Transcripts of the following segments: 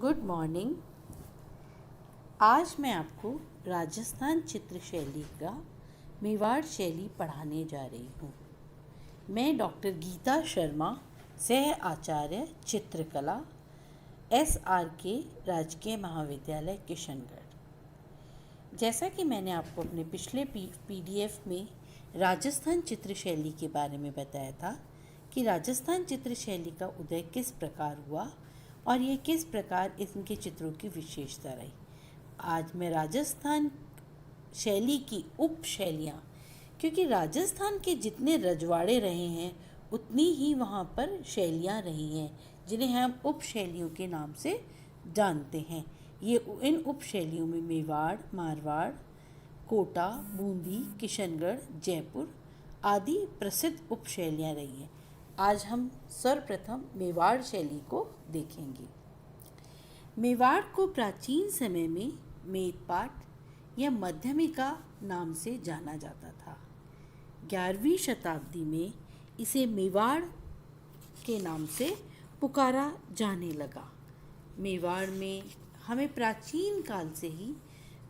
Good morning. आज मैं आपको राजस्थान चित्र शैली का मेवाड़ शैली पढ़ाने जा रही हूँ। मैं डॉक्टर गीता शर्मा, सह आचार्य चित्रकला, SRK राजकीय महाविद्यालय किशनगढ़। जैसा कि मैंने आपको अपने पिछले PDF में राजस्थान चित्र शैली के बारे में बताया था कि राजस्थान चित्र शैली का उदय किस प्रकार हुआ और ये किस प्रकार इनके चित्रों की विशेषता रही। आज मैं राजस्थान शैली की उप शैलियाँ, क्योंकि राजस्थान के जितने रजवाड़े रहे हैं उतनी ही वहाँ पर शैलियाँ रही हैं जिन्हें हम उप शैलियों के नाम से जानते हैं। ये इन उप शैलियों में मेवाड़, मारवाड़, कोटा, बूंदी, किशनगढ़, जयपुर आदि प्रसिद्ध उप शैलियाँ रही हैं। आज हम सर्वप्रथम मेवाड़ शैली को देखेंगे। मेवाड़ को प्राचीन समय में मेदपाट या मध्यमिका नाम से जाना जाता था। 11वीं शताब्दी में इसे मेवाड़ के नाम से पुकारा जाने लगा। मेवाड़ में हमें प्राचीन काल से ही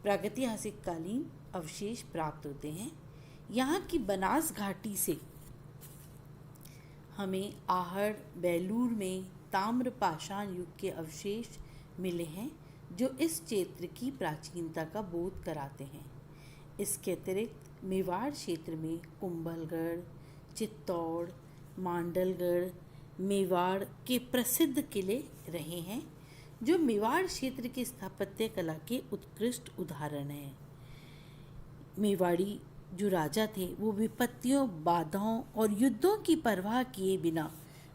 प्रागैतिहासिक कालीन अवशेष प्राप्त होते हैं। यहाँ की बनास घाटी से हमें आहड़, बेलूर में ताम्र पाषाण युग के अवशेष मिले हैं जो इस क्षेत्र की प्राचीनता का बोध कराते हैं। इसके अतिरिक्त मेवाड़ क्षेत्र में कुंभलगढ़, चित्तौड़, मांडलगढ़, मेवाड़ के प्रसिद्ध किले रहे हैं जो मेवाड़ क्षेत्र की स्थापत्य कला के उत्कृष्ट उदाहरण हैं। मेवाड़ी जो राजा थे वो विपत्तियों, बाधाओं और युद्धों की परवाह किए बिना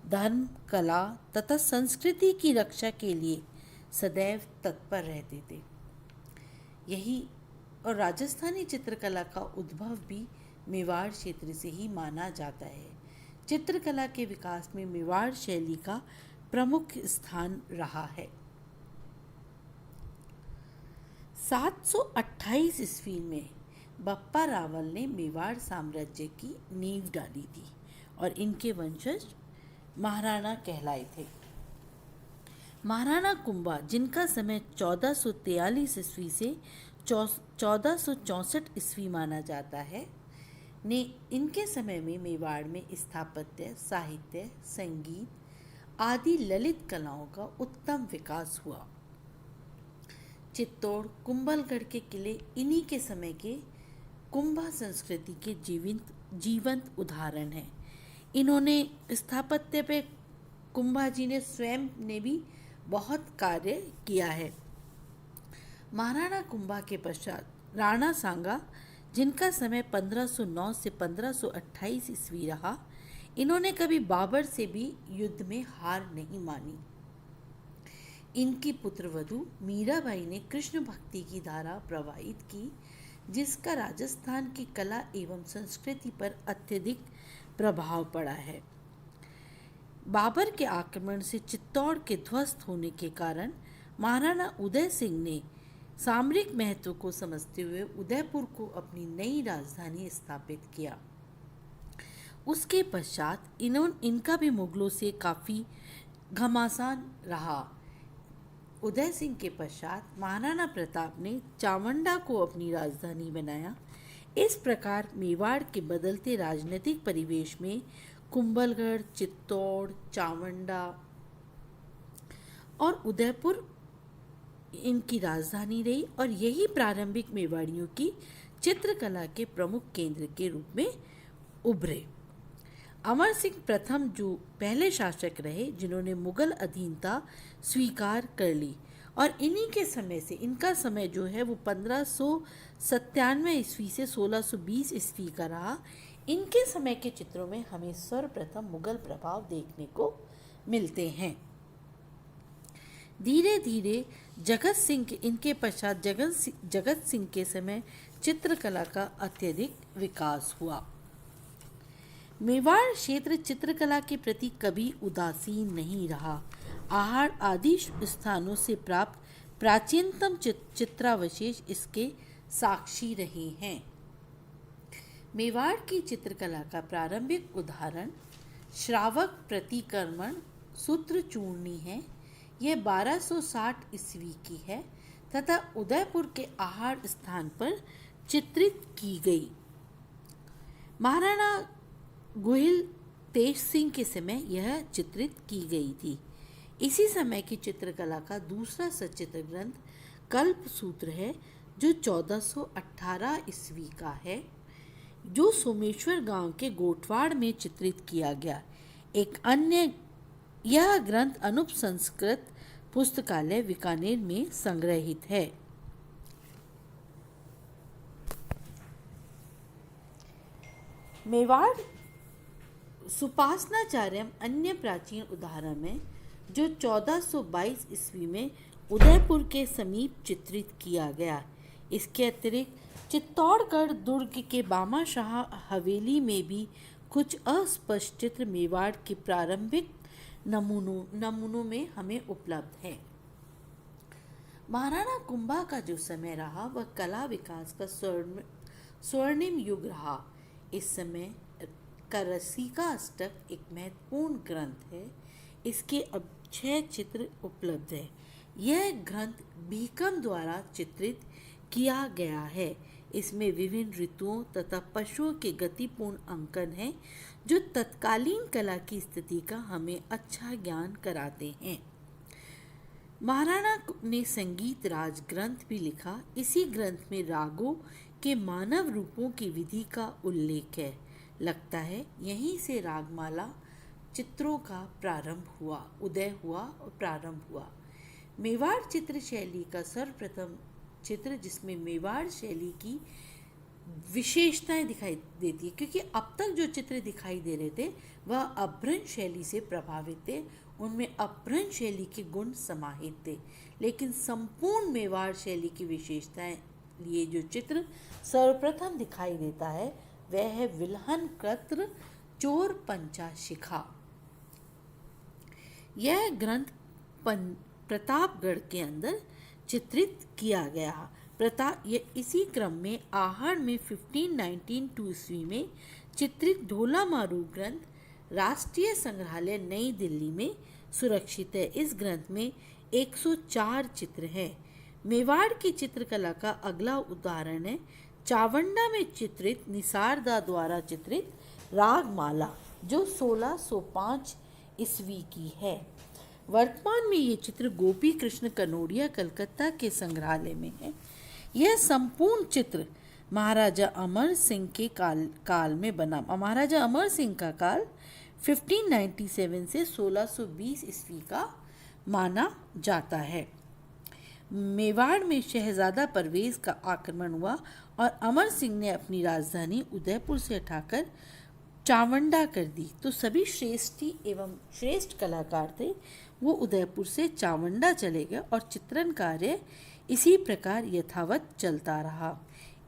धर्म, कला तथा संस्कृति की रक्षा के लिए सदैव तत्पर रहते थे। यही और राजस्थानी चित्रकला का उद्भव भी मेवाड़ क्षेत्र से ही माना जाता है। चित्रकला के विकास में मेवाड़ शैली का प्रमुख स्थान रहा है। 728 ईस्वी में बप्पा रावल ने मेवाड़ साम्राज्य की नींव डाली थी और इनके वंशज महाराणा कहलाए थे। महाराणा कुंभा, जिनका समय 1443 ईस्वी से 1464 ईस्वी माना जाता है, ने इनके समय में मेवाड़ में स्थापत्य, साहित्य, संगीत आदि ललित कलाओं का उत्तम विकास हुआ। चित्तौड़, कुंभलगढ़ के किले इन्हीं के समय के कुंभा संस्कृति के जीवंत उदाहरण हैं। इन्होंने स्थापत्य पे कुंभा जी ने स्वयं ने भी बहुत कार्य किया है। महाराणा कुंभा के पश्चात राणा सांगा, जिनका समय 1509 से 1528 ईस्वी रहा, इन्होंने कभी बाबर से भी युद्ध में हार नहीं मानी। इनकी पुत्रवधू मीराबाई ने कृष्ण भक्ति की धारा प्रवाहित की, जिसका राजस्थान की कला एवं संस्कृति पर अत्यधिक प्रभाव पड़ा है। बाबर के आक्रमण से चित्तौड़ के ध्वस्त होने के कारण महाराणा उदय सिंह ने सामरिक महत्व को समझते हुए उदयपुर को अपनी नई राजधानी स्थापित किया। उसके पश्चात इनका भी मुगलों से काफ़ी घमासान रहा। उदय सिंह के पश्चात महाराणा प्रताप ने चावंडा को अपनी राजधानी बनाया। इस प्रकार मेवाड़ के बदलते राजनीतिक परिवेश में कुंभलगढ़, चित्तौड़, चावंडा और उदयपुर इनकी राजधानी रही और यही प्रारंभिक मेवाड़ियों की चित्रकला के प्रमुख केंद्र के रूप में उभरे। अमर सिंह प्रथम जो पहले शासक रहे जिन्होंने मुगल अधीनता स्वीकार कर ली और इन्हीं के समय से इनका समय जो है वो 1597 ईस्वी से 1620 ईस्वी का रहा। इनके समय के चित्रों में हमें सर्वप्रथम मुगल प्रभाव देखने को मिलते हैं। धीरे धीरे जगत सिंह इनके पश्चात जगत सिंह के समय चित्रकला का अत्यधिक विकास हुआ। मेवाड़ क्षेत्र चित्रकला के प्रति कभी उदासीन नहीं रहा। आहड़ आदि स्थानों से प्राप्त प्राचीनतम चित्रावशेष इसके साक्षी रहे हैं। मेवाड़ की चित्रकला का प्रारंभिक उदाहरण श्रावक प्रतिक्रमण सूत्र चूर्णी है। यह 1260 ईस्वी की है तथा उदयपुर के आहार स्थान पर चित्रित की गई। महाराणा गोहिल तेज सिंह के समय यह चित्रित की गई थी। इसी समय की चित्रकला का दूसरा सचित्र ग्रंथ कल्पसूत्र है, जो 1418 ईस्वी का है, जो सोमेश्वर गांव के गोठवाड़ में चित्रित किया गया। एक अन्य यह ग्रंथ अनूप संस्कृत पुस्तकालय बीकानेर में संग्रहित है। मेवाड़ सुपासनाचार्यम अन्य प्राचीन उदाहरण है, जो 1422 ईस्वी में उदयपुर के समीप चित्रित किया गया। इसके अतिरिक्त चित्तौड़गढ़ दुर्ग के बामाशाह हवेली में भी कुछ अस्पष्ट चित्र मेवाड़ के प्रारंभिक नमूनों में हमें उपलब्ध है। महाराणा कुंभा का जो समय रहा वह कला विकास का स्वर्णिम युग रहा। इस समय का रसिका अष्टक एक महत्वपूर्ण ग्रंथ है। इसके अब 6 चित्र उपलब्ध है। यह ग्रंथ भीकम द्वारा चित्रित किया गया है। इसमें विभिन्न ऋतुओं तथा पशुओं के गतिपूर्ण अंकन हैं, जो तत्कालीन कला की स्थिति का हमें अच्छा ज्ञान कराते हैं। महाराणा ने संगीत राज ग्रंथ भी लिखा। इसी ग्रंथ में रागों के मानव रूपों की विधि का उल्लेख है। लगता है यहीं से रागमाला चित्रों का उदय हुआ और प्रारंभ हुआ। मेवाड़ चित्र शैली का सर्वप्रथम चित्र जिसमें मेवाड़ शैली की विशेषताएं दिखाई देती है, क्योंकि अब तक जो चित्र दिखाई दे रहे थे वह अपभ्रंश शैली से प्रभावित थे, उनमें अपभ्रंश शैली के गुण समाहित थे। लेकिन संपूर्ण मेवाड़ शैली की विशेषताएं लिए जो चित्र सर्वप्रथम दिखाई देता है वह है विल्हन कृत्र चोर पंचा शिखा। यह ग्रंथ प्रतापगढ़ के अंदर चित्रित किया गया। इसी क्रम में आहार में 1592 ईस्वी में चित्रित ढोला मारू ग्रंथ राष्ट्रीय संग्रहालय नई दिल्ली में सुरक्षित है। इस ग्रंथ में 104 चित्र हैं। मेवाड़ की चित्रकला का अगला उदाहरण है चावंडा में चित्रित निसारदा द्वारा चित्रित रागमाला, जो 1605 ईस्वी की है। वर्तमान में ये चित्र गोपी कृष्ण कनोडिया कलकत्ता के संग्रहालय में है। यह संपूर्ण चित्र महाराजा अमर सिंह के काल में बना। महाराजा अमर सिंह का काल 1597 से 1620 ईस्वी का माना जाता है। मेवाड़ में शहजादा परवेज का आक्रमण हुआ और अमर सिंह ने अपनी राजधानी उदयपुर से हटाकर चावंडा कर दी। तो सभी श्रेष्ठ कलाकार थे, वो उदयपुर से चावंडा चले गए और चित्रण कार्य इसी प्रकार यथावत चलता रहा।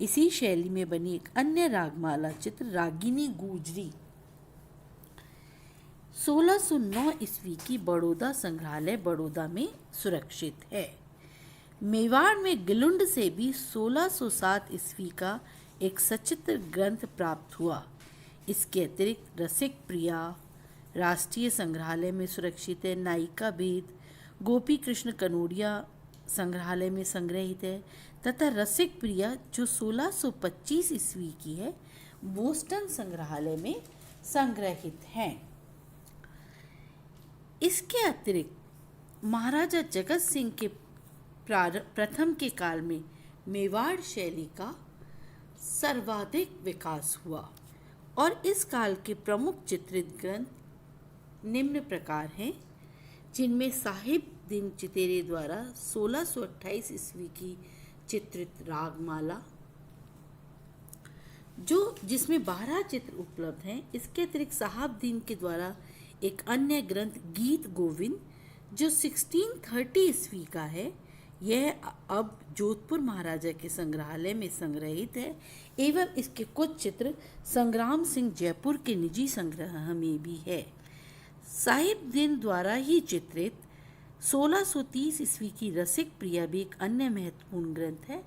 इसी शैली में बनी एक अन्य रागमाला चित्र रागिनी गुजरी 1609 ईस्वी की बड़ौदा संग्रहालय बड़ौदा में सुरक्षित है। मेवाड़ में गिलुंड से भी 1607 ईस्वी का एक सचित्र ग्रंथ प्राप्त हुआ। इसके अतिरिक्त रसिक प्रिया राष्ट्रीय संग्रहालय में सुरक्षित है। नायिका भेद गोपी कृष्ण कनोडिया संग्रहालय में संग्रहित है तथा रसिक प्रिया जो 1625 ईस्वी की है बोस्टन संग्रहालय में संग्रहित हैं। इसके अतिरिक्त महाराजा जगत सिंह के प्रथम के काल में मेवाड़ शैली का सर्वाधिक विकास हुआ और इस काल के प्रमुख चित्रित ग्रंथ निम्न प्रकार हैं, जिनमें साहिब दिन चितेरे द्वारा 1628 ईस्वी की चित्रित रागमाला जिसमें 12 चित्र उपलब्ध हैं। इसके अतिरिक्त साहब दिन के द्वारा एक अन्य ग्रंथ गीत गोविंद जो 1630 ईस्वी का है, यह अब जोधपुर महाराजा के संग्रहालय में संग्रहित है एवं इसके कुछ चित्र संग्राम सिंह जयपुर के निजी संग्रह में भी है। साहिब दिन द्वारा ही चित्रित 1630 ईस्वी की रसिक प्रिया भी एक अन्य महत्वपूर्ण ग्रंथ है,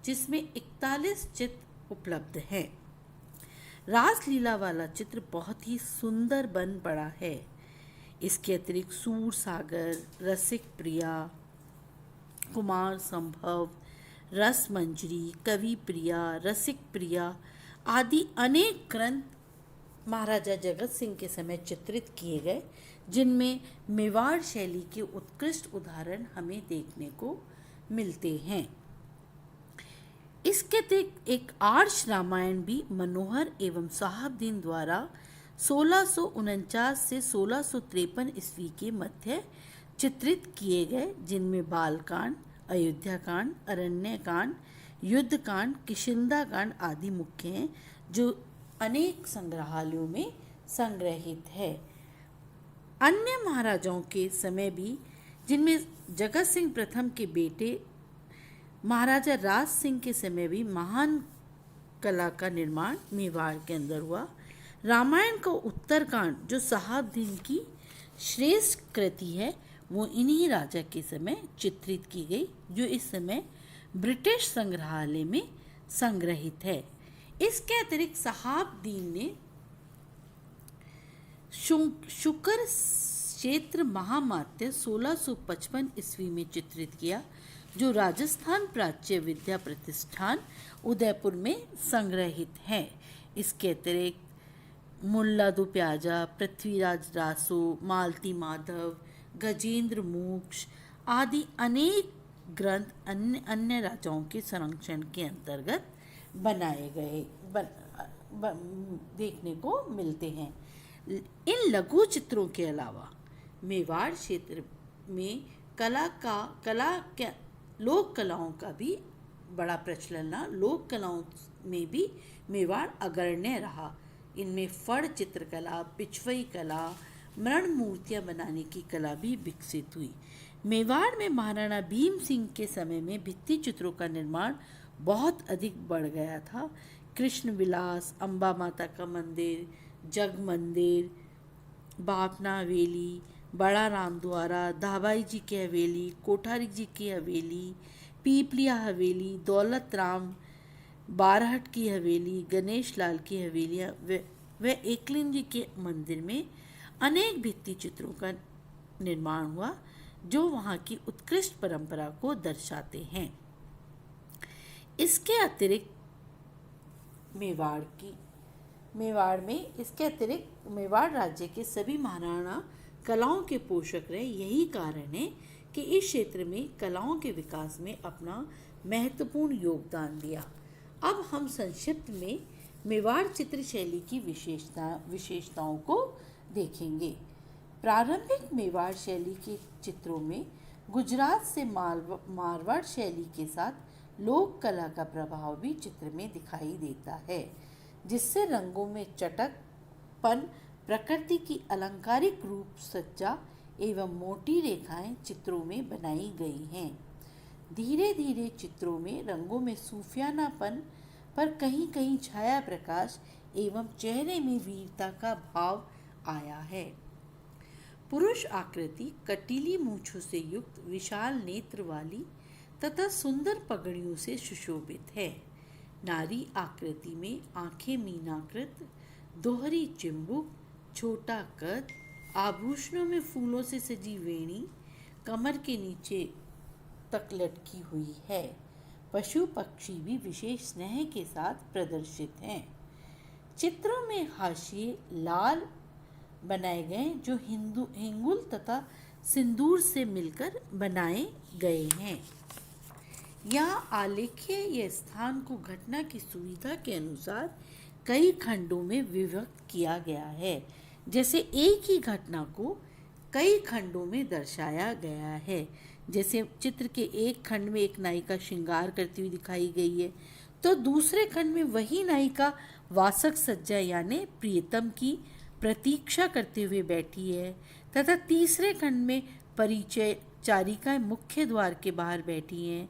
जिसमें 41 चित्र उपलब्ध हैं। रासलीला वाला चित्र बहुत ही सुंदर बन पड़ा है। इसके अतिरिक्त सूर सागर, रसिक प्रिया, कुमार संभव, रस मंजरी, कवि प्रिया, रसिक प्रिया आदि अनेक ग्रंथ महाराजा जगत सिंह के समय चित्रित किए गए, जिनमें मेवाड़ शैली के उत्कृष्ट उदाहरण हमें देखने को मिलते हैं। इसके अतिरिक्त एक आर्ष रामायण भी मनोहर एवं साहबदीन द्वारा 1649 से 1653 ईस्वी के मध्य चित्रित किए गए, जिनमें बालकांड, अयोध्या कांड, अरण्य कांड, युद्ध कांड, किष्किंधा कांड आदि मुख्य हैं, जो अनेक संग्रहालयों में संग्रहित है। अन्य महाराजाओं के समय भी, जिनमें जगत सिंह प्रथम के बेटे महाराजा राज सिंह के समय भी महान कला का निर्माण मेवाड़ के अंदर हुआ। रामायण का उत्तरकांड जो साहबदीन की श्रेष्ठ कृति है, वो इन्हीं राजा के समय चित्रित की गई, जो इस समय ब्रिटिश संग्रहालय में संग्रहित है। इसके अतिरिक्त साहबदीन ने शुकर क्षेत्र महामात्य 1655 ईस्वी में चित्रित किया, जो राजस्थान प्राच्य विद्या प्रतिष्ठान उदयपुर में संग्रहित है। इसके अतिरिक्त मुल्ला दो प्याजा, पृथ्वीराज रासो, मालती माधव, गजेंद्र मोक्ष आदि अनेक ग्रंथ अन्य राजाओं के संरक्षण के अंतर्गत बनाए गए देखने को मिलते हैं। इन लघु चित्रों के अलावा मेवाड़ क्षेत्र में लोक कलाओं का भी बड़ा प्रचलन रहा। लोक कलाओं में भी मेवाड़ अग्रण्य रहा। इनमें फड़ चित्रकला, पिछवई कला, मृण मूर्तियां बनाने की कला भी विकसित हुई। मेवाड़ में महाराणा भीम सिंह के समय में भित्ति चित्रों का निर्माण बहुत अधिक बढ़ गया था। कृष्ण विलास, अम्बा माता का मंदिर, जग मंदिर, बापना हवेली, बड़ा राम द्वारा, धाबाई जी की हवेली, कोठारी जी की हवेली, पीपलिया हवेली, दौलत राम बारहट की हवेली, गणेश लाल की हवेलियाँ व एकलिंग जी के मंदिर में अनेक भित्ति चित्रों का निर्माण हुआ, जो वहाँ की उत्कृष्ट परंपरा को दर्शाते हैं। इसके अतिरिक्त मेवाड़ राज्य के सभी महाराणा कलाओं के पोषक रहे। यही कारण है कि इस क्षेत्र में कलाओं के विकास में अपना महत्वपूर्ण योगदान दिया। अब हम संक्षिप्त में मेवाड़ चित्र शैली की विशेषताओं को देखेंगे। प्रारंभिक मेवाड़ शैली के चित्रों में गुजरात से मारवाड़ शैली के साथ लोक कला का प्रभाव भी चित्र में दिखाई देता है, जिससे रंगों में चटकपन, प्रकृति की अलंकारिक रूप सज्जा एवं मोटी रेखाएं चित्रों में बनाई गई हैं। धीरे धीरे चित्रों में रंगों में सूफियानापन पर कहीं कहीं छाया प्रकाश एवं चेहरे में वीरता का भाव आया है। पुरुष आकृति कटीली मूंछों से युक्त विशाल नेत्र वाली तथा सुंदर पगड़ियों से सुशोभित है। नारी आकृति में आंखें मीनाकृत, दोहरी चिंबुक, छोटा कद, आभूषणों में फूलों से सजी वेणी कमर के नीचे तक लटकी हुई है। पशु पक्षी भी विशेष स्नेह के साथ प्रदर्शित हैं। चित्रों में हाशिए लाल बनाए गए, जो हिंगुल तथा सिंदूर से मिलकर बनाए गए हैं। यहाँ आलेख्य या स्थान को घटना की सुविधा के अनुसार कई खंडों में विभक्त किया गया है। जैसे एक ही घटना को कई खंडों में दर्शाया गया है। जैसे चित्र के एक खंड में एक नायिका श्रृंगार करती हुई दिखाई गई है, तो दूसरे खंड में वही नायिका वासक सज्जा यानी प्रियतम की प्रतीक्षा करते हुए बैठी है, तथा तीसरे खंड में परिचय चारिकाएं मुख्य द्वार के बाहर बैठी हैं।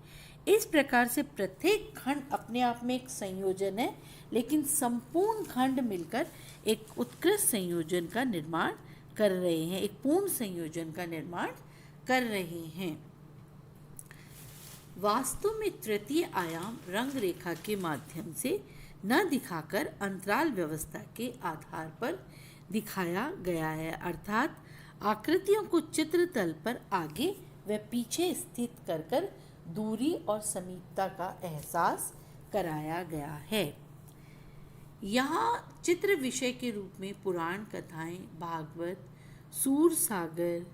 इस प्रकार से प्रत्येक खंड अपने आप में एक संयोजन है, लेकिन संपूर्ण खंड मिलकर एक उत्कृष्ट संयोजन का निर्माण कर रहे हैं, एक पूर्ण संयोजन का निर्माण कर रहे हैं। वास्तव में तृतीय आयाम रंग रेखा के माध्यम से न दिखाकर अंतराल व्यवस्था के आधार पर दिखाया गया है, अर्थात आकृतियों को चित्रतल पर आगे व पीछे स्थित कर दूरी और समीपता का एहसास कराया गया है। यहाँ चित्र विषय के रूप में पुराण कथाएं, भागवत, सूर सागर,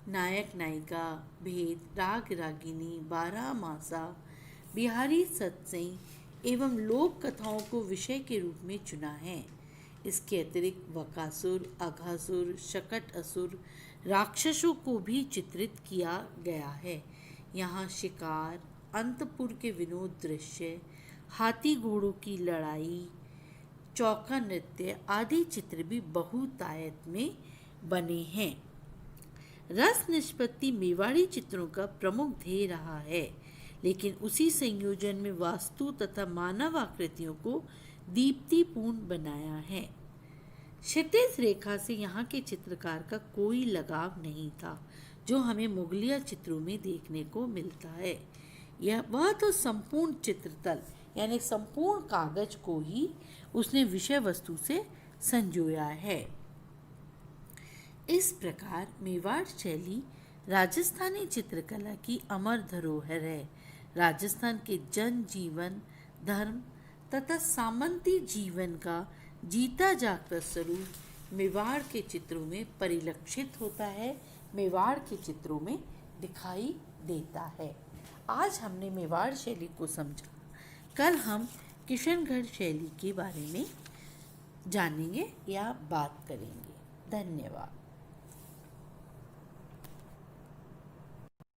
नायक नायिका भेद, राग रागिनी, बारह मासा, बिहारी सत्संग एवं लोक कथाओं को विषय के रूप में चुना है। इसके अतिरिक्त वकासुर, अघासुर, शकट असुर, राक्षसों को भी चित्रित किया गया है। यहाँ शिकार, अंतपुर के विनोद दृश्य, हाथी घोड़ों की लड़ाई, चौका नृत्य आदि चित्र भी बहुतायत में बने हैं। रस निष्पत्ति मेवाड़ी चित्रों का प्रमुख ध्येय रहा है, लेकिन उसी संयोजन में वास्तु तथा मानव आकृतियों को दीप्तिपूर्ण बनाया है। क्षितिज रेखा से यहाँ के चित्रकार का कोई लगाव नहीं था, जो हमें मुगलिया चित्रों में देखने को मिलता है। वह तो संपूर्ण चित्रतल यानी संपूर्ण कागज को ही उसने विषय वस्तु से संजोया है। इस प्रकार मेवाड़ शैली राजस्थानी चित्रकला की अमर धरोहर है। राजस्थान के जन जीवन, धर्म तथा सामंती जीवन का जीता जागता स्वरूप मेवाड़ के चित्रों में परिलक्षित होता है, मेवाड़ के चित्रों में दिखाई देता है। आज हमने मेवाड़ शैली को समझा। कल हम किशनगढ़ शैली के बारे में जानेंगे या बात करेंगे। धन्यवाद।